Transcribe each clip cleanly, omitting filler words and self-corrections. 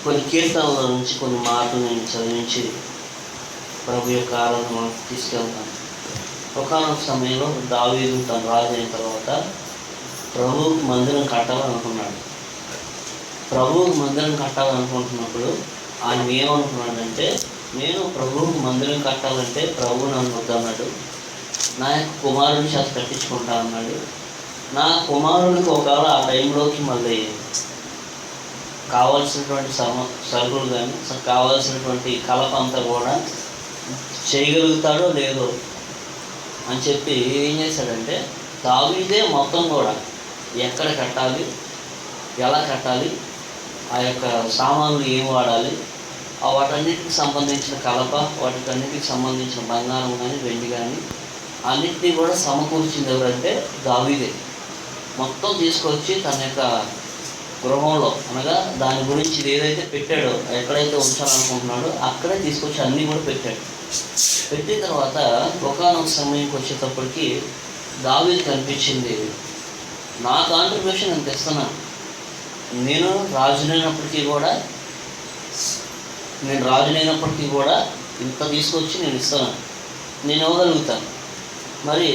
కొన్ని కీర్తనల నుంచి కొన్ని మాటలు నేను చదివించి ప్రభు యొక్క ఆరాధన తీసుకెళ్తాను. ఒకానొక సమయంలో దావీదు తన రాజు అయిన తర్వాత ప్రభువుకు మందిరం కట్టాలనుకున్నాడు. ప్రభువుకు మందిరం కట్టాలనుకుంటున్నప్పుడు ఆయన ఏమనుకున్నాడంటే, నేను ప్రభువుకు మందిరం కట్టాలంటే ప్రభువు నన్ను వద్దన్నాడు, నా యొక్క కుమారుని చేత కట్టించుకుంటా అన్నాడు. నా కుమారుడికి ఒకవేళ ఆ టైంలోకి మళ్ళీ కావాల్సినటువంటి సరుకులు కానీ కావాల్సినటువంటి కలప అంతా కూడా చేయగలుగుతాడో లేదో అని చెప్పి ఏం చేశాడంటే, దావీదే మొత్తం కూడా ఎక్కడ కట్టాలి, ఎలా కట్టాలి, ఆ యొక్క సామాన్లు ఏం వాడాలి, వాటన్నిటికి సంబంధించిన కలప, వాటికన్నిటికి సంబంధించిన బంగారం కానీ వెండి కానీ అన్నిటినీ కూడా సమకూర్చింది ఎవరంటే దావీదే. మొత్తం తీసుకొచ్చి తన యొక్క గృహంలో, అనగా దాని గురించి ఏదైతే పెట్టాడో, ఎక్కడైతే ఉంచాలనుకుంటున్నాడో అక్కడే తీసుకొచ్చి అన్నీ కూడా పెట్టాడు. పెట్టిన తర్వాత ఒకానొక సమయంకి వచ్చేటప్పటికి దావీదు కనిపించింది, నా కాంట్రిబ్యూషన్ నేను తెస్తున్నాను, నేను రాజునైనప్పటికీ కూడా ఇంత తీసుకొచ్చి నేను ఇస్తాను, నేను ఇవ్వగలుగుతాను. మరి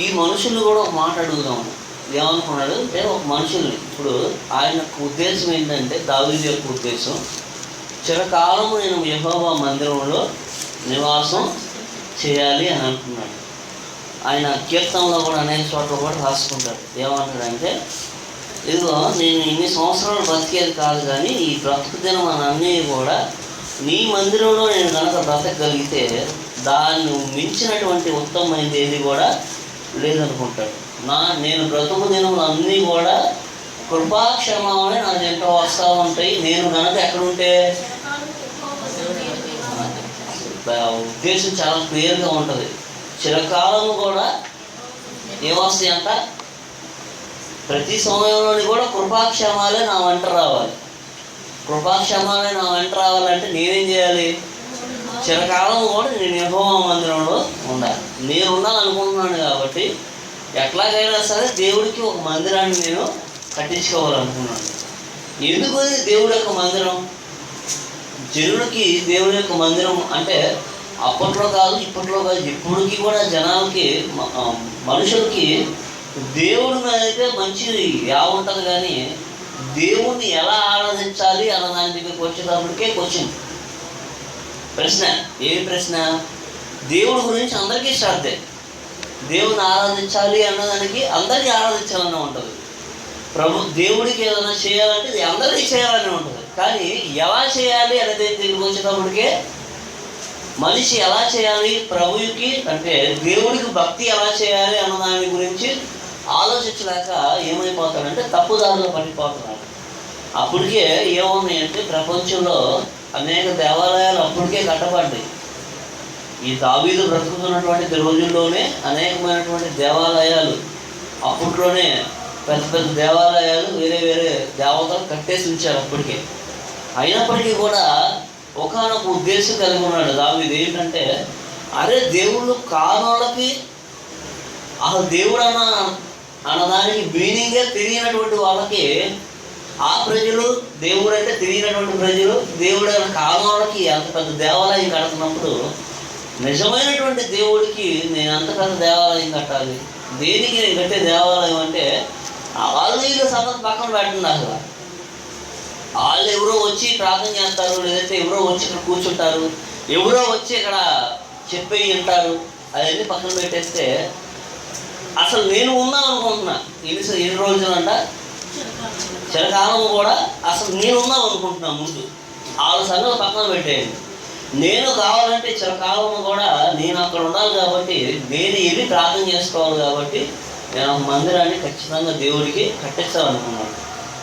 ఈ మనుషులు కూడా ఒక మాట అడుగుదాము. ఏమనుకున్నాడు అంటే, ఒక మనుషుల్ని, ఇప్పుడు ఆయనకు ఉద్దేశం ఏంటంటే, దావీదు యొక్క ఉద్దేశం చిరకాలము నేను యెహోవా మందిరంలో నివాసం చేయాలి అని అనుకున్నాడు. ఆయన కీర్తనలో కూడా అనేక చోట్ల కూడా రాసుకుంటాడు. ఏమంటాడంటే, ఇదిగో నేను ఇన్ని సంవత్సరాలు బ్రతికేది కాదు, కానీ ఈ బ్రతుకు దినం అన్నీ కూడా నీ మందిరంలో నేను కనుక బ్రతకగలిగితే దాన్ని మించినటువంటి ఉత్తమమైనది ఏది కూడా లేదనుకుంటాడు. నేను బ్రతుకు దినములు అన్నీ కూడా కృపాక్షేమమని నా ఎంతో వస్తూ ఉంటాయి. నేను కనుక ఎక్కడుంటే, ఉద్దేశం చాలా క్లియర్గా ఉంటుంది. చిరకాలము కూడా ఏమొస్తాయి అంట, ప్రతి సమయంలోని కూడా కృపాక్షేమాలే నా వెంట రావాలి. కృపాక్షేమాలే నా వెంట రావాలంటే నేనేం చేయాలి? చిరకాలం కూడా నేను యెహోవా మందిరంలో ఉండాలి. నేను ఉండాలనుకుంటున్నాను కాబట్టి ఎట్లాగైనా సరే దేవుడికి ఒక మందిరాన్ని నేను కట్టించుకోవాలనుకున్నాను. ఎందుకు దేవుడి యొక్క మందిరం? జనులకి దేవుడి యొక్క మందిరం అంటే అప్పట్లో కాదు, ఇప్పట్లో కాదు, ఇప్పటికీ కూడా జనాలకి, మనుషులకి దేవుడి మీద అయితే మంచి ఉంటుంది, కానీ దేవుణ్ణి ఎలా ఆరాధించాలి అన్న దాని దగ్గరికి వచ్చేటప్పటికే క్వశ్చన్, ప్రశ్న. ఏమి ప్రశ్న? దేవుడి గురించి అందరికీ శ్రద్ధే. దేవుని ఆరాధించాలి అన్నదానికి అందరికీ ఆరాధించాలని ఉంటుంది. దేవుడికి ఏదైనా చేయాలంటే ఇది అందరికీ చేయాలని ఉంటుంది, కానీ ఎలా చేయాలి అనేది దగ్గరికి వచ్చేటప్పటికే మనిషి ఎలా చేయాలి, ప్రభువుకి అంటే దేవుడికి భక్తి ఎలా చేయాలి అన్న దాని గురించి ఆలోచించలేక ఏమైపోతాడంటే తప్పుదారులు పడిపోతున్నాడు. అప్పటికే ఏమున్నాయంటే, ప్రపంచంలో అనేక దేవాలయాలు అప్పటికే కట్టబడ్డాయి. ఈ దావీదు బ్రతుకుతున్నటువంటి రోజుల్లోనే అనేకమైనటువంటి దేవాలయాలు, అప్పట్లోనే పెద్ద పెద్ద దేవాలయాలు వేరే వేరే దేవతలు కట్టేసి ఉంచారు అప్పటికే. అయినప్పటికీ కూడా ఒకానొక ఉద్దేశం కలిగి ఉన్నాడు దావీదు. ఏంటంటే, అరే దేవుళ్ళు కానోళ్ళకి అసలు దేవుడు అన్నదానికి మీనింగే తెలియనటువంటి వాళ్ళకి, ఆ ప్రజలు దేవుడు అంటే తెలియనటువంటి ప్రజలు దేవుడు కానోళ్ళకి అంత పెద్ద దేవాలయం కడుతున్నప్పుడు, నిజమైనటువంటి దేవుడికి నేను అంత పెద్ద దేవాలయం కట్టాలి, దేనికి నేను కట్టే దేవాలయం అంటే వాళ్ళు వీళ్ళు సంగతి పక్కన పెట్టండి. అసలు వాళ్ళు ఎవరో వచ్చి ప్రార్థన చేస్తారు, లేదంటే ఎవరో వచ్చి ఇక్కడ కూర్చుంటారు, ఎవరో వచ్చి ఇక్కడ చెప్పి వింటారు, అవన్నీ పక్కన పెట్టేస్తే అసలు నేను ఉందాం అనుకుంటున్నా. ఎన్ని రోజులు అంట, చిరకాలం కూడా అసలు నేను ఉందాం అనుకుంటున్నా. ముందు వాళ్ళ సంగతి పక్కన పెట్టేయండి. నేను కావాలంటే చిరకాలం కూడా నేను అక్కడ ఉండాలి కాబట్టి, నేను వెళ్ళి ప్రార్థన చేసుకోవాలి కాబట్టి నేను ఒక మందిరాన్ని ఖచ్చితంగా దేవుడికి కట్టించాలనుకున్నాను.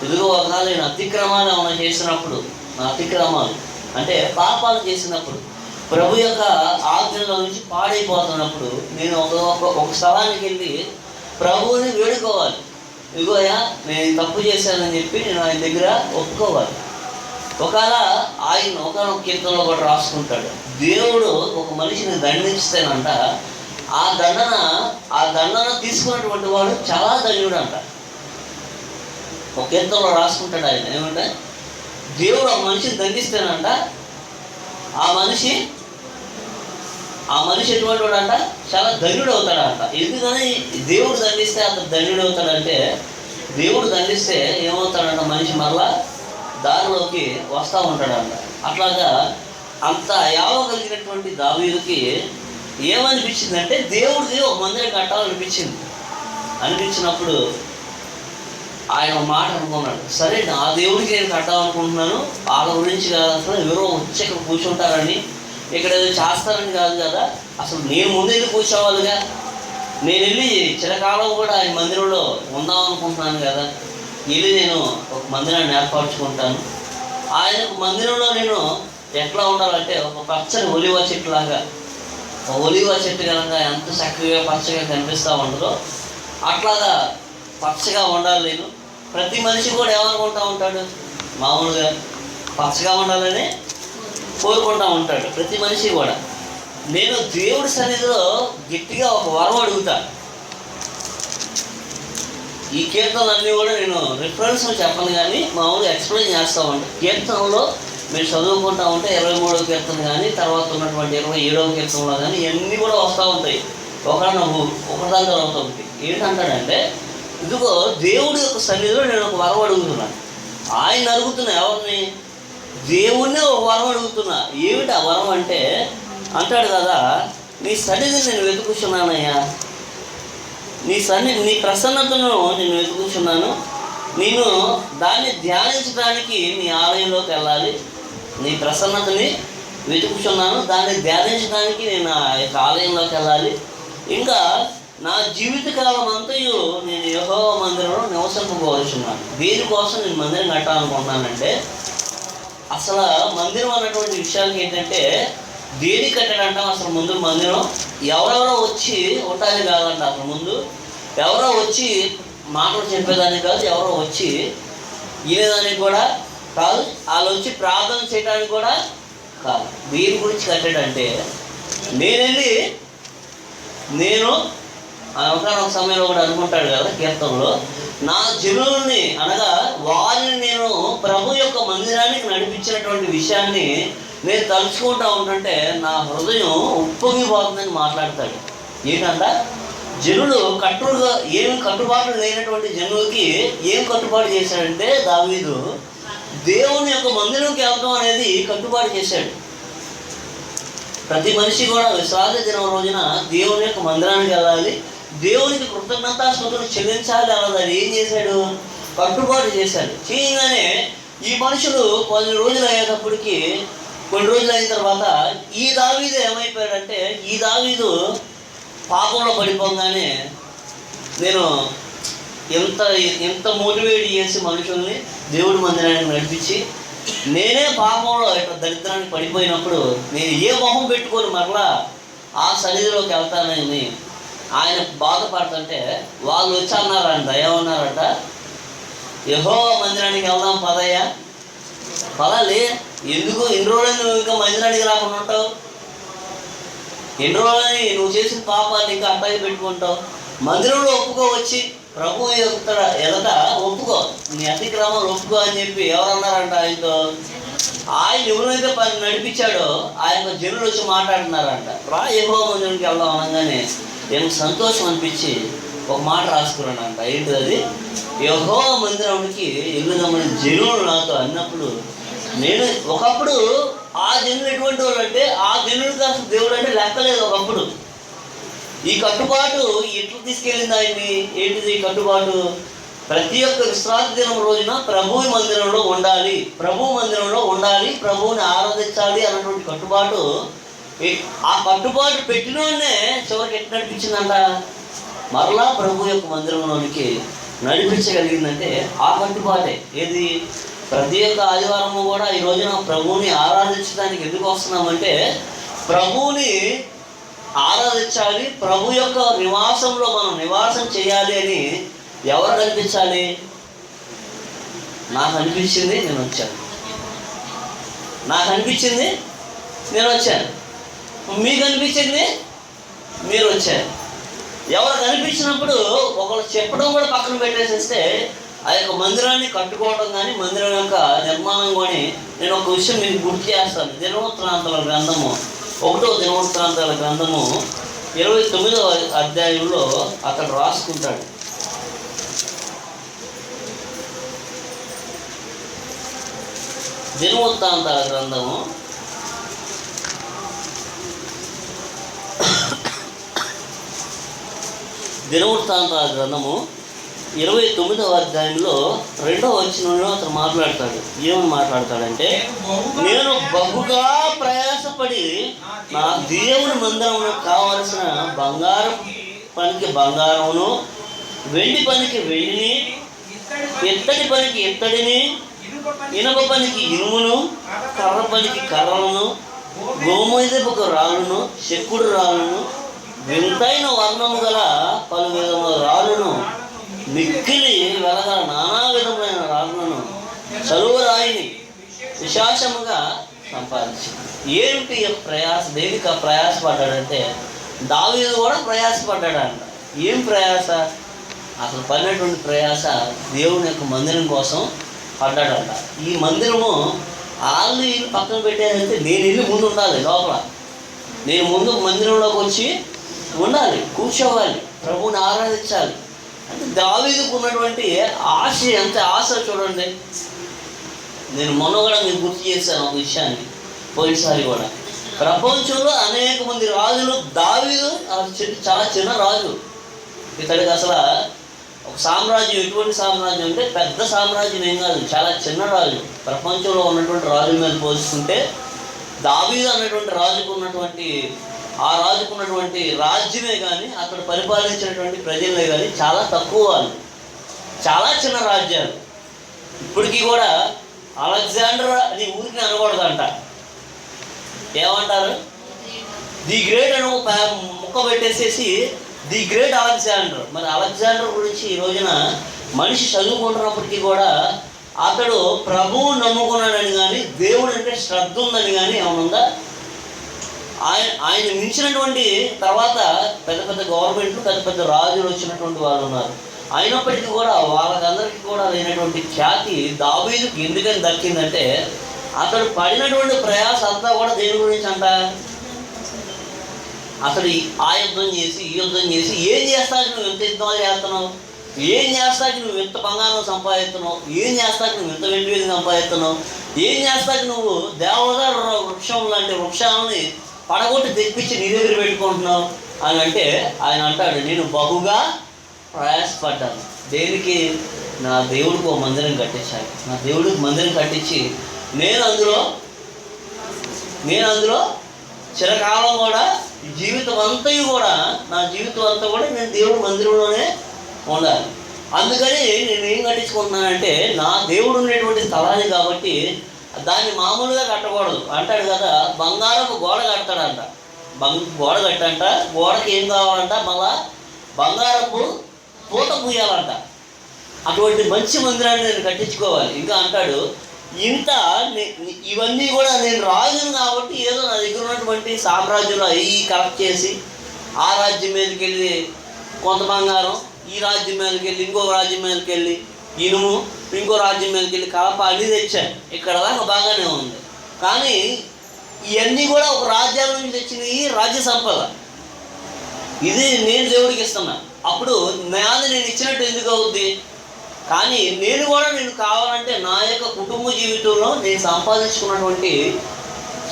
ఇదిగో ఒకవేళ నేను అతిక్రమాలు ఏమైనా చేసినప్పుడు, నా అతిక్రమాలు అంటే పాపాలు చేసినప్పుడు, ప్రభు యొక్క ఆజ్ఞలో నుంచి పాడైపోతున్నప్పుడు, నేను ఒక స్థలానికి వెళ్ళి ప్రభువుని వేడుకోవాలి. ఇదిగోయా నేను తప్పు చేశానని చెప్పి నేను ఆయన దగ్గర ఒప్పుకోవాలి. ఒకవేళ ఆయన ఒకనొక కీర్తనలో కూడా రాసుకుంటాడు, దేవుడు ఒక మనిషిని దండిస్తేనంట ఆ దండన తీసుకున్నటువంటి వాడు చాలా ధన్యుడు అంట. ఒక కీర్తనలో రాసుకుంటాడు ఆయన. ఏమంటే, దేవుడు ఆ మనిషిని దండిస్తేనంట ఆ మనిషి ఎటువంటి వాడంట, చాలా ధన్యుడు అవుతాడంట. ఎందుకని దేవుడు దండిస్తే అతను ధన్యుడు అవుతాడంటే, దేవుడు దండిస్తే ఏమవుతాడంట, మనిషి మరలా దారిలోకి వస్తూ ఉంటాడంట. అట్లాగా అంత యావ కలిగినటువంటి దావీదుకి ఏమనిపించిందంటే, దేవుడికి ఒక మందిరం అనిపించినప్పుడు ఆయన మాట అనుకున్నాడు, సరే నా దేవుడికి నేను కట్టాలనుకుంటున్నాను, వాళ్ళ గురించి కాదు, అసలు ఎవరో వచ్చి ఇక్కడ కూర్చుంటారని, ఇక్కడ ఏదో చేస్తారని కాదు కదా, అసలు నేను ముందు వెళ్ళి కూర్చోవాలిగా, నేను వెళ్ళి చిరకాలం కూడా ఆయన మందిరంలో ఉందాం అనుకుంటున్నాను కదా, వెళ్ళి నేను ఒక మందిరాన్ని ఏర్పరచుకుంటాను. ఆయన మందిరంలో నేను ఎట్లా ఉండాలంటే, ఒక పచ్చని ఒలివ చెట్టులాగా, ఒలివ చెట్టు కనుక ఎంత చక్కగా పచ్చగా కనిపిస్తూ ఉంటుందో అట్లాగా పచ్చగా ఉండాలి నేను. ప్రతి మనిషి కూడా ఏమనుకుంటూ ఉంటాడు, మామూలుగా పచ్చగా ఉండాలని కోరుకుంటూ ఉంటాడు ప్రతి మనిషి కూడా. నేను దేవుడి సన్నిధిలో గట్టిగా ఒక వరం అడుగుతా. ఈ కీర్తనలన్నీ కూడా నేను రిఫరెన్స్ చెప్పను కానీ మామూలుగా ఎక్స్ప్లెయిన్ చేస్తూ ఉంటాను. కీర్తనలో మీరు చదువుకుంటూ ఉంటే 23వ కీర్తన కానీ, తర్వాత ఉన్నటువంటి 27వ కీర్తనలో కానీ ఇవన్నీ కూడా వస్తూ ఉంటాయి, ఒకదాని తర్వాత ఒకటి. ఏంటంటాడంటే, ఇదిగో దేవుడి యొక్క సన్నిధిలో నేను ఒక వరం అడుగుతున్నాను. ఆయన అడుగుతున్నా, ఎవరిని? దేవుణ్ణి ఒక వరం అడుగుతున్నా. ఏమిటి ఆ వరం అంటే, అంటాడు కదా, నీ సన్నిధిని నేను వెతుకుతున్నానయ్యా, నీ ప్రసన్నతను నేను వెతుకుతున్నాను, నేను దాన్ని ధ్యానించడానికి నీ ఆలయంలోకి వెళ్ళాలి, నీ ప్రసన్నతని వెతుకుతున్నాను, దాన్ని ధ్యానించడానికి నేను ఆ యొక్క ఆలయంలోకి వెళ్ళాలి, ఇంకా నా జీవితకాలం అంతయు నేను యెహోవా మందిరంలో నివసింపబోతున్నాను. దీనికోసం నేను మందిరం కట్టాలనుకుంటున్నానంటే, అసలు మందిరం అన్నటువంటి విషయానికి ఏంటంటే, దేనికి కట్టాడంట, అసలు ముందు మందిరం ఎవరెవరో వచ్చి ఉండడానికి కాదంట, అసలు ముందు ఎవరో వచ్చి మాటలు చెప్పేదానికి కాదు, ఎవరో వచ్చి వినేదానికి కూడా కాదు, వాళ్ళు వచ్చి ప్రార్థన చేయడానికి కూడా కాదు. దీని గురించి కట్టాడంటే, నేను ఒకనొక సమయంలో కూడా అనుకుంటాడు కదా కీర్తనలో, నా జనుల్ని అనగా వారిని నేను ప్రభు యొక్క మందిరానికి నడిపించినటువంటి విషయాన్ని నేను తలుచుకుంటా ఉంటుంటే నా హృదయం ఉప్పొంగిపోతుందని మాట్లాడతాడు. ఏంటంట, జనులు ఏమి కట్టుబాట్లు లేనటువంటి జనులకి ఏం కట్టుబాటు చేశాడంటే దావీదు దేవుని యొక్క మందిరంకి వెళ్ళడం అనేది కట్టుబాటు చేశాడు. ప్రతి మనిషి కూడా విశ్రాంతి దినం రోజున దేవుని యొక్క మందిరానికి వెళ్ళాలి, దేవునికి కృతజ్ఞతాస్తుతులు చెల్లించాలి అన్నది ఏం చేశాడు, కట్టుబాటు చేశాడు. చేయగానే ఈ మనుషులు కొన్ని రోజులు అయిన తర్వాత ఈ దావీదు ఏమైపోయాడంటే, ఈ దావీదు పాపంలో పడిపోగానే నేను ఎంత మోటివేట్ చేసి మనుషుల్ని దేవుడి మందిరానికి నడిపించి నేనే పాపంలో ఇట్లా దరిద్రానికి పడిపోయినప్పుడు నేను ఏ మొహం పెట్టుకొని మరలా ఆ సన్నిధిలోకి వెళ్తానని ఆయన బాధపడుతుంటే వాళ్ళు వచ్చి అన్నారంట, ఏమన్నారంట, యెహోవా మందిరానికి వెళ్దాం పదయ్యా, పదాలే, ఎందుకు ఎన్ని రోజులని నువ్వు ఇంకా మందిరానికి రాకుండా ఉంటావు, ఎన్ని రోజులని నువ్వు చేసిన పాపాన్ని ఇంకా అట్టాగి పెట్టుకుంటావు, మందిరంలో ఒప్పుకోవచ్చి ప్రభు ఎదుట ఒప్పుకో, నీ అతిక్రమాలు ఒప్పుకో అని చెప్పి ఎవరన్నారంట ఆయనతో. ఆయన ఎవరైతే పని నడిపించాడో ఆయన జనులు వచ్చి మాట్లాడుతున్నారంట, రా యెహోవా మందిరానికి వెళ్దాం అనగానే నేను సంతోషం అనిపించి ఒక మాట రాసుకున్నానంట. ఏంటి అది, యెహోవా మందిరానికి వెళ్ళినామని జనులు నాతో అన్నప్పుడు నేను ఒకప్పుడు ఆ జనులు ఎటువంటి వాళ్ళు అంటే, ఆ జనులకి అసలు దేవుడు అంటే లెక్కలేదు ఒకప్పుడు. ఈ కట్టుబాటు ఎట్లా తీసుకెళ్ళింది ఆయన్ని, ఏంటిది కట్టుబాటు, ప్రతి ఒక్క విశ్రాంతి దినం రోజున ప్రభువు మందిరంలో ఉండాలి, ప్రభువుని ఆరాధించాలి అన్నటువంటి కట్టుబాటు. ఆ కట్టుబాటు పెట్టినోనే చివరికి ఎట్లా నడిపించిందంట, మరలా ప్రభు యొక్క మందిరంలోనికి నడిపించగలిగిందంటే ఆ కట్టుబాటే. ఏది, ప్రతి ఒక్క ఆదివారము కూడా ఈ రోజున ప్రభువుని ఆరాధించడానికి ఎందుకు వస్తున్నామంటే, ప్రభువుని ఆరాధించాలి, ప్రభు యొక్క నివాసంలో మనం నివాసం చేయాలి అని ఎవరు కనిపించాలి. నాకు అనిపించింది నేను వచ్చాను, మీకు అనిపించింది మీరు వచ్చారు. ఎవరు కనిపించినప్పుడు ఒకళ్ళు చెప్పడం కూడా పక్కన పెట్టేసేస్తే ఆ యొక్క మందిరాన్ని కట్టుకోవడం కానీ, మందిరం యొక్క నిర్మాణం కానీ నేను ఒక విషయం మీకు గుర్తు చేస్తాను. దినవృత్తాంతాల గ్రంథము 1వ దినవృత్తాంతాల గ్రంథము 29వ అధ్యాయంలో అతడు రాసుకుంటాడు. దినవృత్తాంతాల గ్రంథము 29వ అధ్యాయంలో 2వ వచనంలో అతను మాట్లాడతాడు. ఏమని మాట్లాడతాడంటే, నేను బహుగా ప్రయాసపడి నా దేవుని మందిరమునకు కావలసిన బంగారం పనికి బంగారమును, వెండి పనికి వెండిని, ఇత్తడి పనికి ఇత్తడిని, ఇనుప పనికి ఇనుమును, కర్ర పనికి కర్రలను, గోమేదపుకు రాళ్ళను, చెక్కుడు రాళ్ళను, వింతైన వర్ణము గల పలు విధముల రాళ్ళను, మిక్కిలి వెలగల నానా విధమైన రాళ్ళను, చలువరాయిని విశాసముగా సంపాదించి. ఏమిటి ప్రయాస? దేనికి ప్రయాసపడ్డాడంటే, దావీదు కూడా ప్రయాసపడ్డాడంట. ఏం ప్రయాస? అసలు పడినటువంటి ప్రయాస దేవుని యొక్క మందిరం కోసం పడ్డాడంట. ఈ మందిరము వాళ్ళు ఇల్లు పక్కన పెట్టారంటే, నేను ఇల్లు ముందు ఉండాలి, లోపల నేను ముందు మందిరంలోకి వచ్చి ఉండాలి, కూర్చోవాలి, ప్రభువుని ఆరాధించాలి. అంటే దావీదుకు ఉన్నటువంటి ఆశ, ఎంత ఆశ చూడండి. నేను మొన్న కూడా మీకు గుర్తు చేశాను ఒక విషయాన్ని, పోయినసారి కూడా. ప్రపంచంలో అనేక మంది రాజులు, దావీదు చాలా చిన్న రాజు. ఇతడికి అసలు ఒక సామ్రాజ్యం, ఎటువంటి సామ్రాజ్యం అంటే పెద్ద సామ్రాజ్యం ఏం కాదు, చాలా చిన్న రాజు. ప్రపంచంలో ఉన్నటువంటి రాజుల మీద పోల్చుకుంటే దావీదు అన్నటువంటి రాజుకు ఉన్నటువంటి రాజ్యమే కానీ, అక్కడ పరిపాలించినటువంటి ప్రజలే కానీ చాలా తక్కువ వాళ్ళు, చాలా చిన్న రాజ్యాలు. ఇప్పటికీ కూడా అలెగ్జాండర్ అని ఊరికి అనకూడదంట. ఏమంటారు? ది గ్రేట్ అని ముక్క పెట్టేసేసి ది గ్రేట్ అలెగ్జాండర్. మరి అలెగ్జాండర్ గురించి ఈ రోజున మనిషి చదువుకుంటున్నప్పటికీ కూడా అతడు ప్రభువు నమ్ముకున్నాడని కానీ, దేవుడు అంటే శ్రద్ధ ఉందని కానీ ఏమనుందా? ఆయన మించినటువంటి తర్వాత పెద్ద పెద్ద గవర్నమెంట్లు, పెద్ద పెద్ద రాజులు వచ్చినటువంటి వాళ్ళు ఉన్నారు. అయినప్పటికీ కూడా వాళ్ళకందరికీ కూడా లేనటువంటి ఖ్యాతి దావీదుకి ఎందుకని దక్కిందంటే, అతడు పడినటువంటి ప్రయాస అంతా కూడా దేని గురించి అంట? అతడు ఆ యుద్ధం చేసి, ఈ యుద్ధం చేసి, ఏం చేస్తానికి నువ్వు ఎంత యుద్ధాలు చేస్తున్నావు, ఏం చేస్తానికి నువ్వు ఎంత బంగారం సంపాదిస్తున్నావు, ఏం చేస్తానికి నువ్వు ఎంత వెండి సంపాదిస్తున్నావు, ఏం చేస్తానికి నువ్వు దేవదారు వృక్షం లాంటి వృక్షాలని పడగొట్టి తెప్పించి నీ దగ్గర పెట్టుకుంటున్నావు అని అంటే, ఆయన అంటాడు, నేను బహుగా ప్రయాసపడ్డాను. దేనికి? నా దేవుడికి ఒక మందిరం కట్టించాలి. నా దేవుడికి మందిరం కట్టించి నేను అందులో చిరకాలం కూడా, జీవితం అంతా కూడా, నా జీవితం అంతా కూడా నేను దేవుడి మందిరంలోనే ఉండాలి. అందుకని నేను ఏం కట్టించుకుంటున్నానంటే, నా దేవుడు ఉండేటువంటి స్థలాన్ని కాబట్టి దాన్ని మామూలుగా కట్టకూడదు. అంటాడు కదా, బంగారపు గోడ కడతాడంట. గోడ కట్టంట, గోడకి ఏం కావాలంట? మళ్ళా బంగారపు పూత పూయాలంట. అటువంటి మంచి మందిరాన్ని నేను కట్టించుకోవాలి. ఇంకా అంటాడు, ఇవన్నీ కూడా నేను రాజును కాబట్టి ఏదో నా దగ్గర ఉన్నటువంటి సామ్రాజ్యంలో అవి కలెక్ట్ చేసి, ఆ రాజ్యం మీదకి వెళ్ళి కొంత బంగారం, ఈ రాజ్యం మీదకి వెళ్ళి ఇంకొక రాజ్యం మీదకి వెళ్ళి ఇనుము, ఇంకో రాజ్యం మీదకి వెళ్ళి కలప అన్నీ తెచ్చాను. ఇక్కడ దాకా బాగానే ఉంది. కానీ ఇవన్నీ కూడా ఒక రాజ్యాల నుంచి తెచ్చినవి, రాజ్య సంపద. ఇది నేను దేవుడికి ఇస్తున్నా. అప్పుడు నాది నేను ఇచ్చినట్టు ఎందుకు అవుద్ది? కానీ నేను కావాలంటే నా యొక్క కుటుంబ జీవితంలో నేను సంపాదించుకున్నటువంటి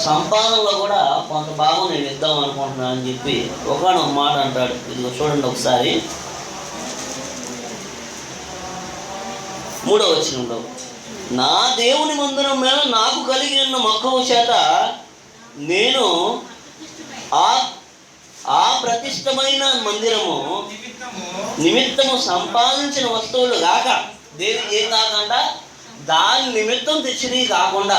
సంపాదనలో కూడా కొంత భాగం నేను ఇద్దాం అనుకుంటున్నాను అని చెప్పి ఒకనొక మాట అంటాడు. ఇదిగో చూడండి ఒకసారి, 3వ వచనంలో, నా దేవుని మందిరం మీద నాకు కలిగి ఉన్న మక్కువ చేత నేను ఆ ప్రతిష్టమైన మందిరము నిమిత్తము సంపాదించిన వస్తువులు కాక, దేనికి ఏం కాకుండా, దాని నిమిత్తం తెచ్చినవి కాకుండా,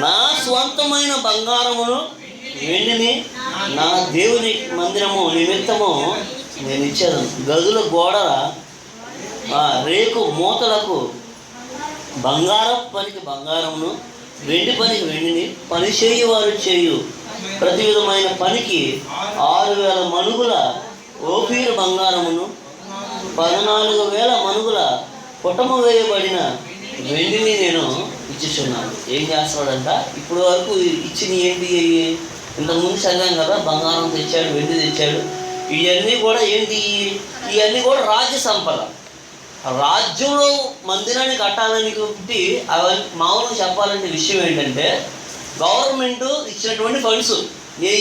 నా స్వంతమైన బంగారమును వెండిని నా దేవుని మందిరము నిమిత్తము నేను ఇచ్చాను. గదుల గోడల రేకు మూతలకు బంగారపు పనికి బంగారమును, వెండి పనికి వెండిని, పని చేయువారు చేయు ప్రతి విధమైన పనికి 6,000 మణుగుల ఓఫీరు బంగారమును, 14,000 మణుగుల కుటుంబం వేయబడిన వెండిని నేను ఇచ్చిస్తున్నాను. ఏం చేస్తాడంట? ఇప్పుడు వరకు ఇచ్చిన ఏంటి? ఇంతకుముందు చదివాం కదా, బంగారం తెచ్చాడు, వెండి తెచ్చాడు. ఇవన్నీ కూడా ఏంటి? ఇవన్నీ కూడా రాజ్య సంపద. రాజ్యంలో మందిరాన్ని కట్టాలని బట్టి అవన్నీ మామూలుగా చెప్పాలంటే విషయం ఏంటంటే, గవర్నమెంట్ ఇచ్చినటువంటి ఫండ్స్ ఏ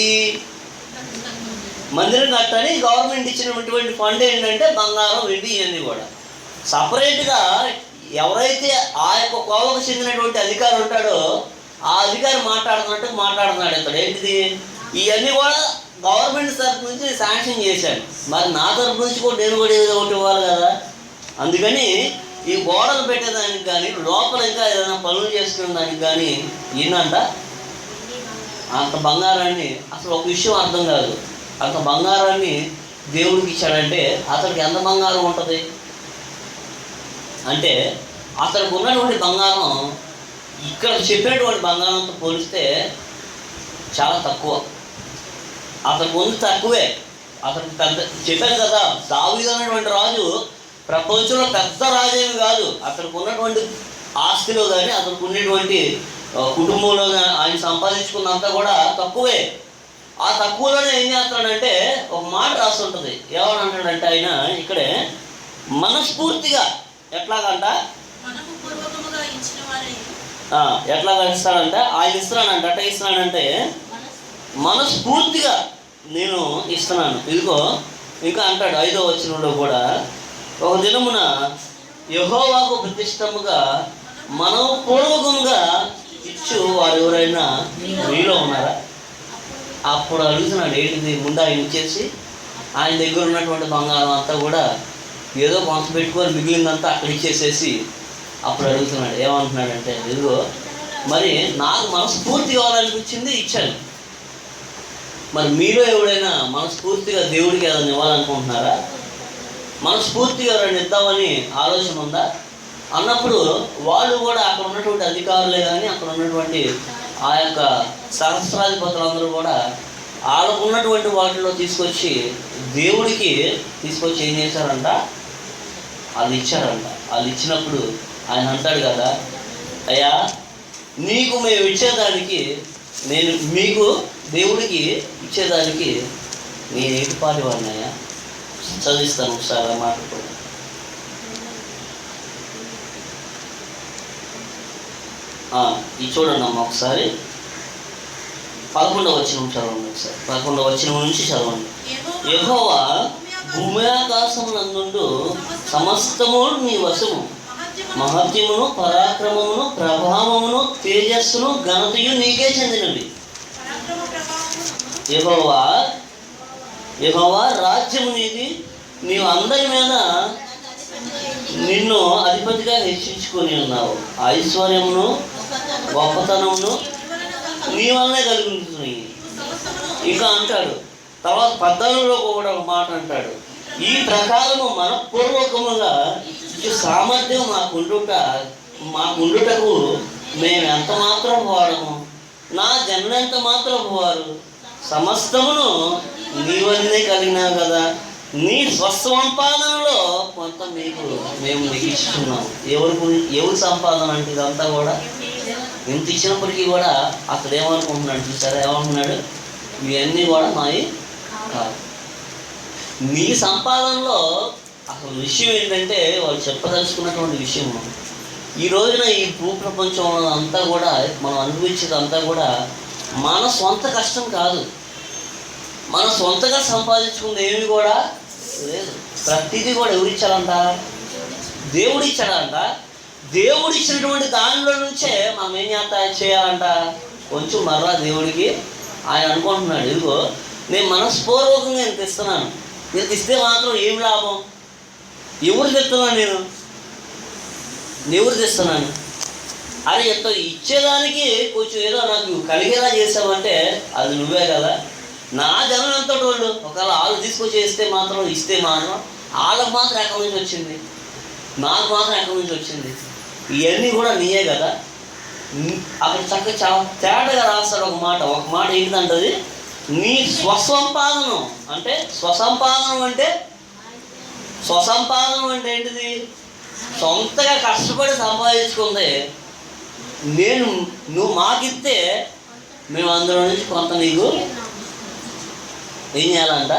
మందిరం కట్టాలి. గవర్నమెంట్ ఇచ్చినటువంటి ఫండ్ ఏంటంటే బంగారం, వెండి. ఇవన్నీ కూడా సపరేట్గా ఎవరైతే ఆ యొక్క కోవకు చెందినటువంటి అధికారి ఉంటాడో ఆ అధికారి మాట్లాడుతున్నాడు ఇతడు. ఏంటిది? ఇవన్నీ కూడా గవర్నమెంట్ తరఫు నుంచి శాంక్షన్ చేశాను, మరి నా తరఫు నుంచి కూడా నేను కూడా ఏదో ఒకటి ఇవ్వాలి కదా. అందుకని ఈ గోడలు పెట్టేదానికి కానీ, లోపల ఇంకా ఏదైనా పనులు చేసుకునే దానికి కానీ ఏంటంట అంత బంగారాన్ని, అసలు ఒక విషయం అర్థం కాదు, అంత బంగారాన్ని దేవుడికి ఇచ్చాడంటే అతడికి ఎంత బంగారం ఉంటుంది అంటే, అతడికి ఉన్నటువంటి బంగారం ఇక్కడ చెప్పినటువంటి బంగారంతో పోలిస్తే చాలా తక్కువ. అతనికి ఉంది తక్కువే. అతనికి పెద్ద చెప్పాను కదా, దావీదు అనేటువంటి రాజు ప్రపంచంలో పెద్ద రాజేమి కాదు. అతనికి ఉన్నటువంటి ఆస్తిలో కానీ, అతనికి ఉన్నటువంటి కుటుంబంలో కానీ ఆయన సంపాదించుకున్నంతా కూడా తక్కువే. ఆ తక్కువలోనే ఏం చేస్తాడంటే ఒక మాట రాస్తుంటుంది. ఏమని అంటాడంటే ఆయన ఇక్కడే, మనస్ఫూర్తిగా ఎట్లాగంట ఎట్లాగా ఇస్తాడంటే ఆయన ఇస్తున్నాడంట. అట్లా ఇస్తున్నాడంటే మనస్ఫూర్తిగా నేను ఇస్తున్నాను. ఇదిగో ఇంకా అంటాడు 5వ వచనంలో కూడా, ఒక దినమున యెహోవాకు ప్రతిష్టముగా మనఃపూర్వకంగా ఇచ్చు వారు ఎవరైనా మీలో ఉన్నారా? అప్పుడు అడుగుతున్నాడు ఏంటిది? ముందు ఆయన ఇచ్చేసి ఆయన దగ్గర ఉన్నటువంటి బంగారం అంతా కూడా ఏదో కొంత పెట్టుకొని మిగిలిందంతా అక్కడ ఇచ్చేసేసి అప్పుడు అడుగుతున్నాడు. ఏమంటున్నాడంటే, ఇదిగో మరి నాకు మనస్ఫూర్తి కావాలనిపించింది ఇచ్చాను. మరి మీలో ఎవరైనా మనస్ఫూర్తిగా దేవుడికి ఏదైనా ఇవ్వాలనుకుంటున్నారా? మనస్ఫూర్తిగా ఎవరైనా ఇద్దామని ఆలోచన ఉందా అన్నప్పుడు వాళ్ళు కూడా అక్కడ ఉన్నటువంటి అధికారులే కానీ, అక్కడ ఉన్నటువంటి ఆ యొక్క సహస్రాధిపతులందరూ కూడా వాళ్ళకు ఉన్నటువంటి వాటిలో తీసుకొచ్చి దేవుడికి తీసుకొచ్చి ఏం చేశారంట? వాళ్ళు ఇచ్చారంట. వాళ్ళు ఇచ్చినప్పుడు ఆయన అంటాడు కదా, అయ్యా నీకు మేము ఇచ్చేదానికి, నేను మీకు దేవుడికి ఇచ్చేదానికి నేను ఏటి పాలివాడిని అయ్యా. చదివిస్తాను ఒకసారి ఆ మాట కూడా. ఇది చూడండి అమ్మ ఒకసారి 11వ వచనం చదవండి ఒకసారి. 11వ వచనం నుంచి చదవండి. యెహోవా భూమి ఆకాశమునందు సమస్తము నీ వశము, మహత్యమును, పరాక్రమమును, ప్రభావమును, తేజస్సును, ఘనతయు నీకే చెందినవి. యెహోవా రాజ్యము నీది, నీవు అందరి మీద నిన్ను అధిపతిగా హెచ్చించుకొని ఉన్నావు. ఐశ్వర్యమును, గొప్పతనమును నీ వల్లనే కలుగుతున్నాయి. ఇంకా అంటాడు తర్వాత 14లో కూడా ఒక మాట అంటాడు, ఈ ప్రకారము మనఃపూర్వకముగా సామర్థ్యం మాకుండుటకు మేము ఎంత మాత్రం వాడము, నా జనులు ఎంత మాత్రం వారు, సమస్తమును నీవన్నీ కలిగినావు కదా, నీ స్వసంపాదనలో కొంత మేము మిగిస్తున్నాం. ఎవరి సంపాదన అంటే ఇదంతా కూడా ఎంత ఇచ్చినప్పటికీ కూడా అతడు ఏమనుకుంటున్నాడు చూసారా? ఏమంటున్నాడు? ఇవన్నీ కూడా మావి కాదు. మీ సంపాదనలో అసలు విషయం ఏంటంటే వాళ్ళు చెప్పదలుచుకున్నటువంటి విషయం, ఈ రోజున ఈ భూప్రపంచంలో అంతా కూడా మనం అనుభవించేదంతా కూడా మన సొంత కష్టం కాదు, మన సొంతగా సంపాదించుకుంది ఏమి కూడా లేదు. ప్రతిదీ కూడా ఎవరిచ్చారంట? దేవుడు ఇచ్చాడంట. దేవుడు ఇచ్చినటువంటి దానిలో నుంచే మనం ఏం చేయాలంట? కొంచెం మరలా దేవుడికి ఆయన అనుకుంటున్నాడు, ఇదిగో నేను మనస్పూర్వకంగా ఇంత ఇస్తున్నాను, ఇంత ఇస్తే మాత్రం ఏం లాభం? ఎవరు తెస్తున్నాను? ఎవరు తెస్తున్నాను? అరే ఎంతో ఇచ్చేదానికి కొంచెం ఏదో నాకు కలిగేలా చేసావంటే అది నువ్వే కదా. నా జనం ఎంతో వాళ్ళు ఒకవేళ వాళ్ళు తీసుకొచ్చి ఇస్తే మాత్రం వాళ్ళకు మాత్రం ఎక్కడి నుంచి వచ్చింది, నాకు మాత్రం ఎక్కడి నుంచి వచ్చింది? ఇవన్నీ కూడా నీయే కదా. అక్కడ చక్కగా చాలా తేటగా రాస్తాడు ఒక మాట ఏంటంటది, నీ స్వసంపాదనం అంటే. స్వసంపాదనం అంటే ఏంటిది? సొంతగా కష్టపడి సంపాదించుకుంది నువ్వు మాకిస్తే మేము అందులో నుంచి కొంత నీకు ఏం చేయాలంట?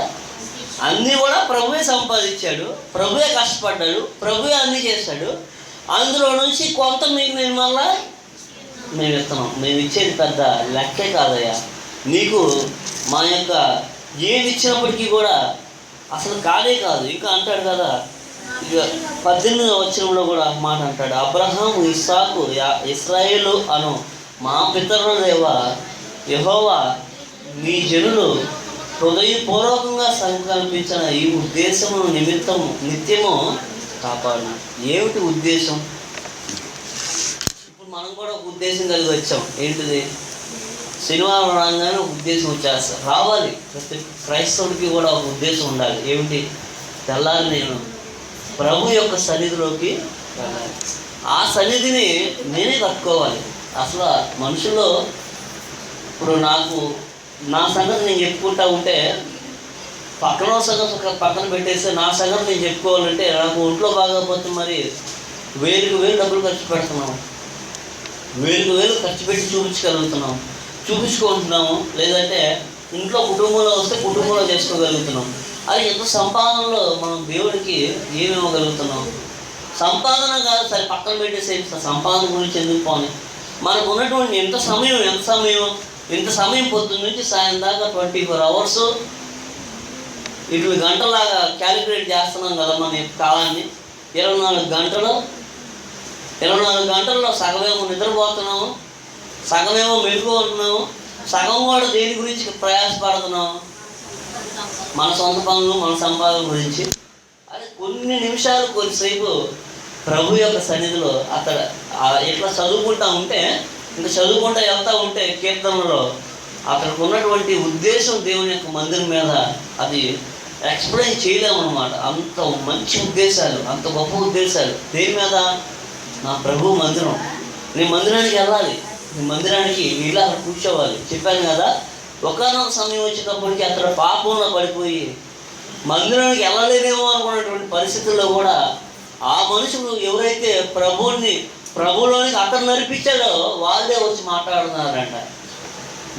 అన్నీ కూడా ప్రభువే సంపాదించాడు, ప్రభువే కష్టపడ్డాడు, ప్రభువే అన్నీ చేశాడు. అందులో నుంచి కొంత మీకు నేను మళ్ళా మేము ఇస్తున్నాం. మేము ఇచ్చేది పెద్ద లెక్కే కాదయ్యా నీకు. మా యొక్క ఏది ఇచ్చినప్పటికీ కూడా అసలు కాదే కాదు. ఇంకా అంటాడు కదా, ఇక 18వ వచనంలో కూడా మాట అంటాడు, అబ్రహాము, ఇస్సాకు, ఇశ్రాయేలు అను మా పితరుల దేవ యెహోవా మీ జనులు హృదయపూర్వకంగా సంకల్పించిన ఈ ఉద్దేశమును నిత్యము కాపాడు. ఏమిటి ఉద్దేశం? ఇప్పుడు మనం కూడా ఒక ఉద్దేశం కలిగి వచ్చాం. ఏంటిది? శనివారం రాగానే ఒక ఉద్దేశం వచ్చేస్తారు. రావాలి, ప్రతి క్రైస్తవుడికి కూడా ఒక ఉద్దేశం ఉండాలి. ఏమిటి? తెల్లారి నేను ప్రభు యొక్క సన్నిధిలోకి వెళ్ళాలి. ఆ సన్నిధిని నేనే కట్టుకోవాలి. అసలు మనుషుల్లో ఇప్పుడు నా సంగతి నేను చెప్పుకుంటా ఉంటే పక్కన సంగతి పక్కన పెట్టేస్తే నా సంగతి నేను చెప్పుకోవాలంటే నాకు ఒంట్లో బాగోకపోతే మరి వేలు డబ్బులు ఖర్చు పెడుతున్నాం, వేలు ఖర్చు పెట్టి చూపించుకుంటున్నాము. లేదంటే ఇంట్లో కుటుంబంలో వస్తే కుటుంబంలో చేసుకోగలుగుతున్నాం. అది ఎంత సంపాదనలో మనం దేవుడికి ఏమి ఇవ్వగలుగుతున్నాం? సంపాదన కాదు, సరే పక్కన పెట్టేసే సంపాదన గురించి ఎందుకు పోని. మనకు ఉన్నటువంటి ఎంత సమయం పొద్దున్న నుంచి సాయం దాకా 24 hours 8 గంటలాగా క్యాలిక్యులేట్ చేస్తున్నాం కదా మన కాలాన్ని. 24 గంటల్లో సగమేమో నిద్రపోతున్నాము, సగమేమో మెలుగు ఉంటున్నాము, సగం కూడా దేని గురించి ప్రయాసపడుతున్నాము? మన సొంత పనులు, మన సంపాదన గురించి. అదే కొన్ని నిమిషాలు కొద్దిసేపు ప్రభు యొక్క సన్నిధిలో అక్కడ ఎట్లా చదువుకుంటా ఉంటే, ఇంకా చదువుకుంటా వెళ్తూ ఉంటే కీర్తనలో అక్కడికి ఉన్నటువంటి ఉద్దేశం దేవుని యొక్క మందిరం మీద అది ఎక్స్ప్లెయిన్ చేయలేమన్నమాట. అంత మంచి ఉద్దేశాలు, అంత గొప్ప ఉద్దేశాలు. దేని మీద? నా ప్రభు మందిరం. నేను మందిరానికి వెళ్ళాలి, నీ మందిరానికి ఇలా అక్కడ కూర్చోవాలి. చెప్పాను కదా, ఒకనొక సమయం వచ్చేటప్పటికి అక్కడ పాపంలో పడిపోయి మందిరానికి వెళ్ళలేదేమో అనుకున్నటువంటి పరిస్థితుల్లో కూడా ఆ మనుషులు ఎవరైతే ప్రభువులోనికి అక్కడ నడిపించాడో వాళ్ళే వచ్చి మాట్లాడుతున్నారంట.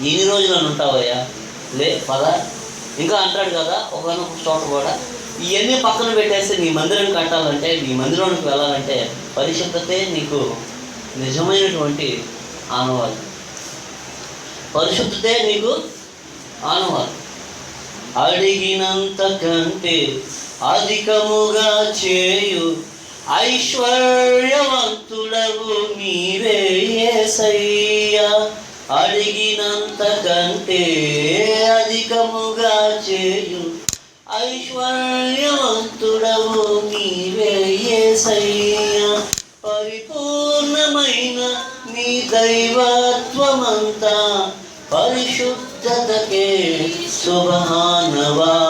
ఎన్ని రోజులు ఉంటావయ్యా? పద. ఇంకా అంటాడు కదా ఒకనొక చోట కూడా, ఇవన్నీ పక్కన పెట్టేస్తే నీ మందిరాన్ని కట్టాలంటే, నీ మందిరానికి వెళ్ళాలంటే పరిశుద్ధతే నీకు నిజమైనటువంటి ఆనవాళ్ళు. పరిశుద్ధతే నీకు ఆనవాళ్ళు. అడిగినంత కంటే అధికముగా చేయు ఐశ్వర్యవంతుడవు నీవే యేసయ్యా. అడిగినంత కంటే అధికముగా చేయు ఐశ్వర్యవంతుడవు నీవే యేసయ్యా. పరిపూర్ణమైన నీ దైవత్వమంతా పరిశుద్ధతకే శుభానవాలు.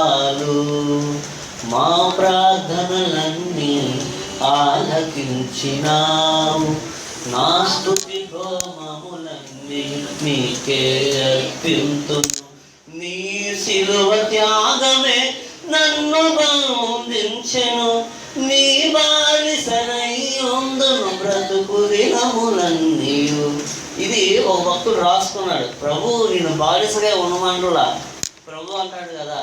మా ప్రార్థనలన్నీ ఆలకించినావు, నా స్తుతి హోమములన్నీ నీకే అర్పింతును. నీ శిలువ త్యాగమే నన్ను బంధించెను, నీ బానిసనై ఉందును బ్రతుకు దినములన్నీ. ఇది ఒక భక్తుడు రాసుకున్నాడు. ప్రభు నేను బానిసగా ఉన్నమంటులా. ప్రభు అంటాడు కదా,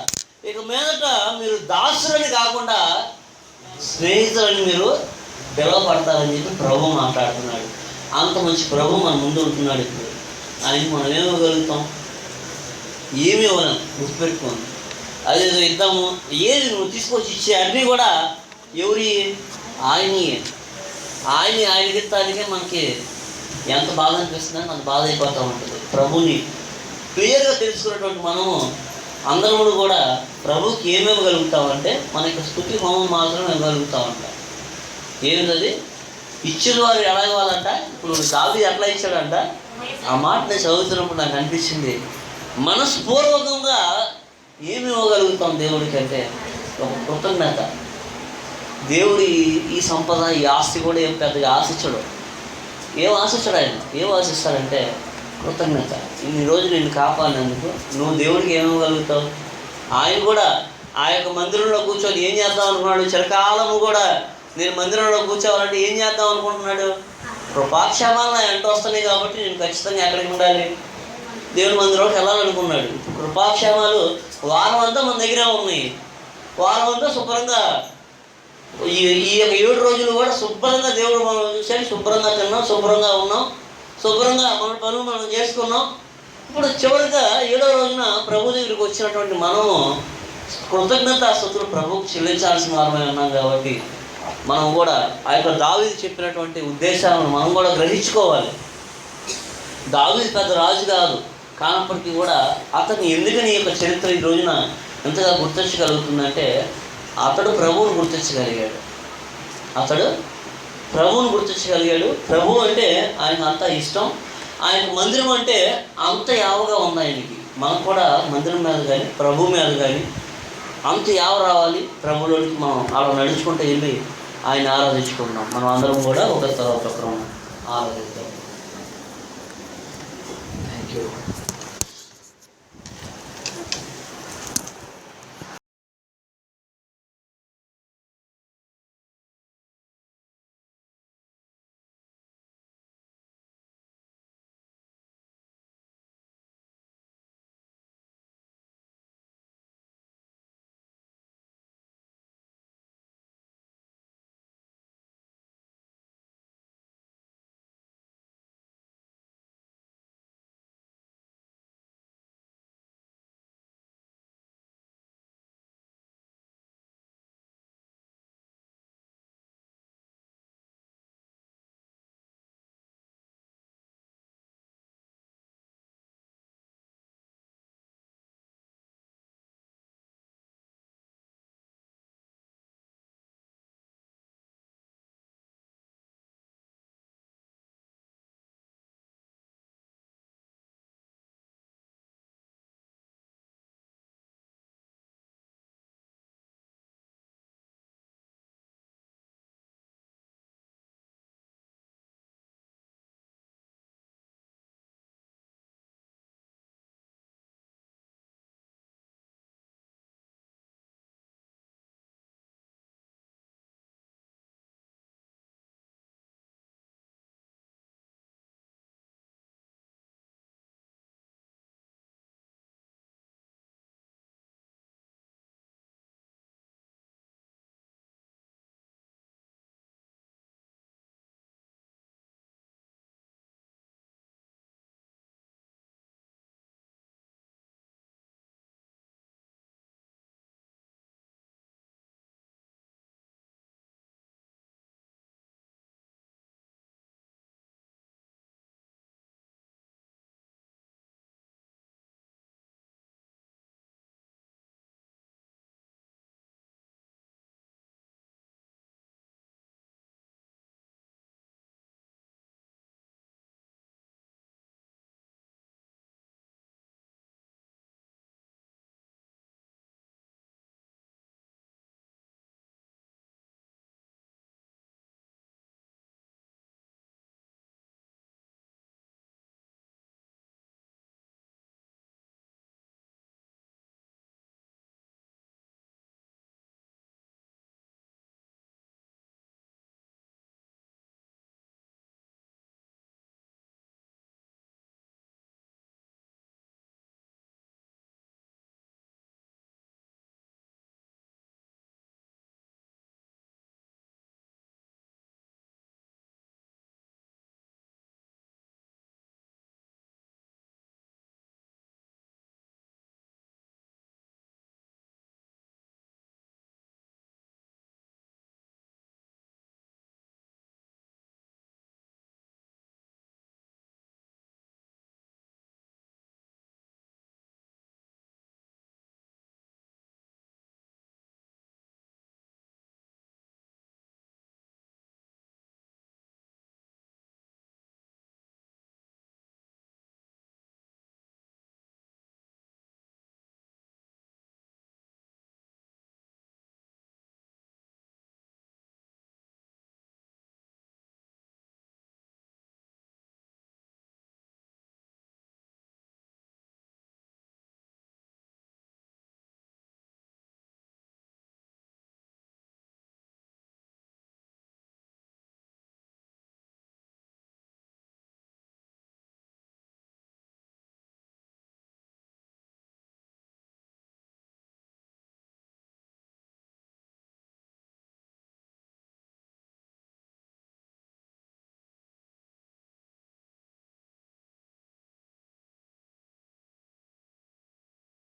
ఇక మీదట మీరు దాసులని కాకుండా స్నేహితులని మీరు పిలువపడతారని చెప్పి ప్రభు మాట్లాడుతున్నాడు. అంత మంచి ప్రభు మన ముందు ఉంటున్నాడు. ఇప్పుడు ఆయనకి మనం ఏమివ్వగలుగుతాం? ఏమి ఇవ్వలేం. గుర్తుపెట్టుకోండి. అదేదో ఇద్దాము, ఏది నువ్వు తీసుకొచ్చి ఇచ్చే అన్నీ కూడా ఎవరి? ఆయనకి ఇస్తానికే మనకి ఎంత బాధ అనిపిస్తుందని అంత బాధ అయిపోతూ ఉంటుంది. ప్రభుని క్లియర్గా తెలుసుకున్నటువంటి మనము అందరూ కూడా ప్రభుకి ఏమి ఇవ్వగలుగుతామంటే మనకి స్తుతి హోమం మాత్రం ఇవ్వగలుగుతామంట. ఏమిటది? ఇచ్చిన వారు ఎలా ఇవ్వాలంట? ఇప్పుడు దావీదు ఎట్లా ఇచ్చాడంట? ఆ మాట నేను చదువుతున్నప్పుడు నాకు అనిపించింది, మనస్పూర్వకంగా ఏమి ఇవ్వగలుగుతాం దేవుడికి అంటే ఒక కృతజ్ఞత. దేవుడి ఈ సంపద, ఈ ఆస్తి కూడా ఏం పెద్దగా ఆశించడు. ఏం ఆశిస్తాడంటే కృతజ్ఞత. ఇన్ని రోజులు నిన్ను కాపాడినందుకు నువ్వు దేవుడికి ఏమివ్వగలుగుతావు? ఆయన కూడా ఆ యొక్క మందిరంలో కూర్చొని ఏం చేద్దాం అనుకున్నాడు? చిరకాలము కూడా నేను మందిరంలో కూర్చోవాలంటే ఏం చేద్దాం అనుకుంటున్నాడు? కృపాక్షేమాలు నా ఎంట వస్తున్నాయి కాబట్టి నేను ఖచ్చితంగా ఎక్కడికి ఉండాలి? దేవుని మందిరంలోకి వెళ్ళాలనుకున్నాడు. కృపాక్షేమాలు వారం అంతా మన దగ్గరే ఉన్నాయి. వారం అంతా శుభ్రంగా ఈ 7 రోజులు కూడా శుభ్రంగా దేవుడు మనం చూసాడు. శుభ్రంగా తిన్నాం, శుభ్రంగా ఉన్నాం, శుభ్రంగా మన పనులు మనం చేసుకున్నాం. ఇప్పుడు చివరిగా 7వ రోజున ప్రభు దగ్గరికి వచ్చినటువంటి మనము కృతజ్ఞతాస్తుతులు ప్రభువుకు చెల్లించాల్సిన వారమై ఉన్నాం. కాబట్టి మనం కూడా ఆ యొక్క దావీదు చెప్పినటువంటి ఉద్దేశాలను మనం కూడా గ్రహించుకోవాలి. దావీదు పెద్ద రాజు కాదు, కానప్పటికీ కూడా అతను ఎందుకని ఈ యొక్క చరిత్ర ఈ రోజున ఎంతగా గుర్తించగలుగుతుందంటే అతడు ప్రభువును గుర్తించగలిగాడు. ప్రభు అంటే ఆయనకు అంత ఇష్టం. ఆయనకు మందిరం అంటే అంత యావగా ఉంది ఆయనకి. మనం కూడా మందిరం మీద కానీ ప్రభు మీద కానీ అంత యావ రావాలి. ప్రభులోనికి మనం అలా నడుచుకుంటూ వెళ్ళి ఆయన ఆరాధించుకుంటున్నాం. మనం అందరం కూడా ఒకరి తర్వాత ఒకరు ఆరాధిద్దాం. Thank you.